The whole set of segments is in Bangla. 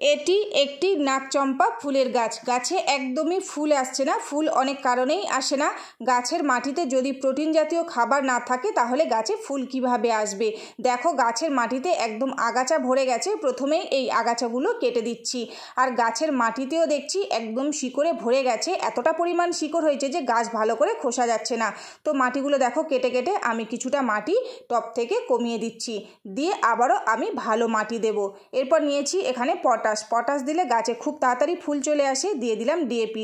এটি একটি নাকচম্পা ফুলের গাছ। গাছে একদমই ফুল আসছে না। ফুল অনেক কারণেই আসে না। গাছের মাটিতে যদি প্রোটিন জাতীয় খাবার না থাকে তাহলে গাছে ফুল কিভাবে আসবে। দেখো গাছের মাটিতে একদম আগাছা ভরে গেছে। প্রথমেই এই আগাছাগুলো কেটে দিচ্ছি। আর গাছের মাটিতেও দেখছি একদম শিকড়ে ভরে গেছে। এতটা পরিমাণ শিকড় হয়েছে যে গাছ ভালো করে খোসা যাচ্ছে না। তো মাটিগুলো দেখো কেটে কেটে আমি কিছুটা মাটি টব থেকে কমিয়ে দিচ্ছি। দিয়ে আবারও আমি ভালো মাটি দেব। এরপর নিয়েছি এখানে পটাশ দিলে গাছে খুব তাড়াতাড়ি ফুল চলে আসে। দিয়ে দিলাম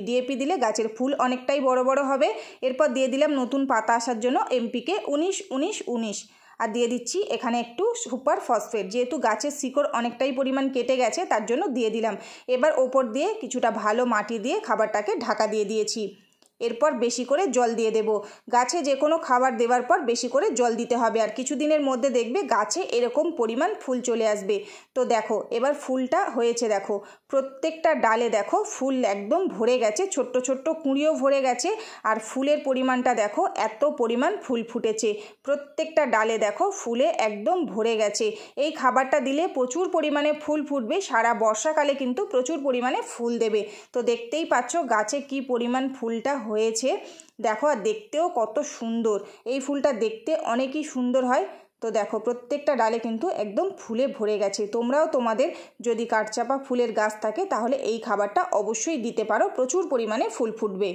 ডিএপি দিলে গাছের ফুল অনেকটাই বড় বড় হবে। এরপর দিয়ে দিলাম নতুন পাতা আসার জন্য এমপিকে 19-19-19। আর দিয়ে দিচ্ছি এখানে একটু সুপার ফসফেট, যেহেতু গাছের শিকড় অনেকটাই পরিমাণ কেটে গেছে তার জন্য দিয়ে দিলাম। এবার ওপর দিয়ে কিছুটা ভালো মাটি দিয়ে খাবারটাকে ঢাকা দিয়ে দিয়েছি। এরপর বেশি করে জল দিয়ে দেব। গাছে যে কোনো খাবার দেওয়ার পর বেশি করে জল দিতে হবে। আর কিছুদিনের মধ্যে দেখবে গাছে এরকম পরিমাণ ফুল চলে আসবে। তো দেখো এবার ফুলটা হয়েছে, দেখো প্রত্যেকটা ডালে দেখো ফুল একদম ভরে গেছে, ছোট্ট ছোট্ট কুঁড়িও ভরে গেছে। আর ফুলের পরিমাণটা দেখো, এত পরিমাণ ফুল ফুটেছে। প্রত্যেকটা ডালে দেখো ফুলে একদম ভরে গেছে। এই খাবারটা দিলে প্রচুর পরিমাণে ফুল ফুটবে। সারা বর্ষাকালে কিন্তু প্রচুর পরিমাণে ফুল দেবে। তো দেখতেই পাচ্ছ গাছে কি পরিমাণ ফুলটা হয়েছে দেখো। আর দেখতেও কত সুন্দর। এই ফুলটা দেখতে অনেকই সুন্দর হয়। তো দেখো প্রত্যেকটা ডালে কিন্তু একদম ফুলে ভরে গেছে। তোমরাও তোমাদের যদি কাঠচাপা ফুলের গাছ থাকে তাহলে এই খাবারটা অবশ্যই দিতে পারো, প্রচুর পরিমাণে ফুল ফুটবে।